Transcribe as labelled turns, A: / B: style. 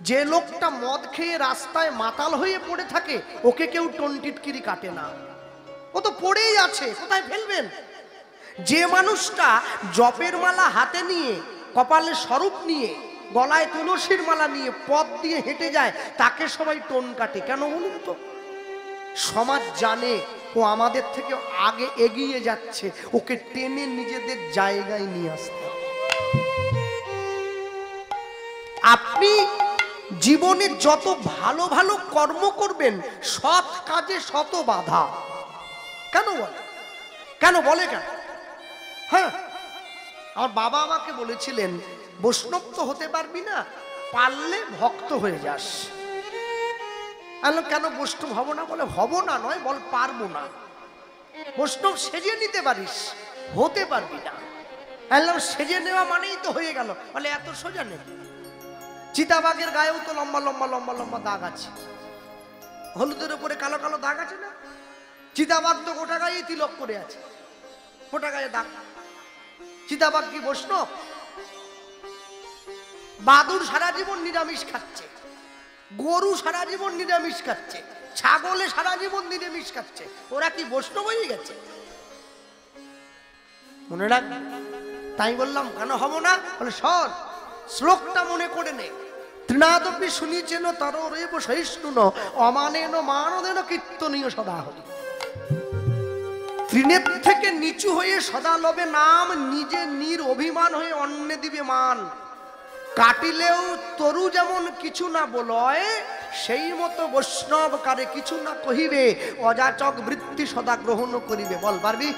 A: যে লোকটা মদ খেয়ে রাস্তায় মাতাল হয়ে পড়ে থাকে ওকে কেউ টনটিটকিরি কাটে না, ও তো পড়েই আছে, কোথায় ফেলবেন? যে মানুষটা জপের মালা হাতে নিয়ে, কপালে স্বরূপ নিয়ে, গলায় তুলসীর মালা নিয়ে পথ দিয়ে হেঁটে যায় তাকে সবাই টোন কাটে কেন বলুন তো? সমাজ জানে ও আমাদের থেকে আগে এগিয়ে যাচ্ছে, ওকে টেনে নিজেদের জায়গায় নিয়ে আসতে। আপনি জীবনে যত ভালো ভালো কর্ম করবেন, সৎ কাজে শত বাধা। কেন বলে? কেন বলে কেন? হ্যাঁ, আমার বাবা আমাকে বলেছিলেন, বৈষ্ণব তো হতে পারবি না, পারলে ভক্ত হয়ে যাস। কেন বৈষ্ণব হব না? বলে হব না নয়, বল পারবো না। বৈষ্ণব সেজে নিতে পারিস, হতে পারবি না। সেজে নেওয়া মানেই তো হয়ে গেল। বলে এত সোজা নেই। চিতাবাঘের গায়েও তো লম্বা লম্বা লম্বা লম্বা দাগ আছে, হলুদের উপরে কালো কালো দাগ আছে না? চিতাবাঘ তো গোটা গায়ে তিলক করে আছে, গোটা গায়ে দাগ। চিতাবাঘ কি বৈষ্ণব? বাদুড় সারা জীবন নিরামিষ খাচ্ছে, গরু সারা জীবন নিরামিষ খাচ্ছে, ছাগলে সারা জীবন নিরামিষ খাচ্ছে, ওরা কি বৈষ্ণব হয়ে গেছে? মনে রাখ। তাই বললাম কেন হব না? বলে শোন, শ্লোকটা মনে করে নে। তৃণাদপি শুনিছেন তরোরেব সহিষ্ণুন অমানেন মানদেন কীর্তনীয় সদা হরি। তৃণের থেকে নিচু হয়ে সদা লবে নাম, নিজে নির অভিমান হয়ে অন্যে দিবে মান। কাটিলেও তরু যেমন কিছু না বলয়, সেই মতো বৈষ্ণব কারে কিছু না কহিবে, অযাচক বৃত্তি সদা গ্রহণ করিবে। বল পারবি?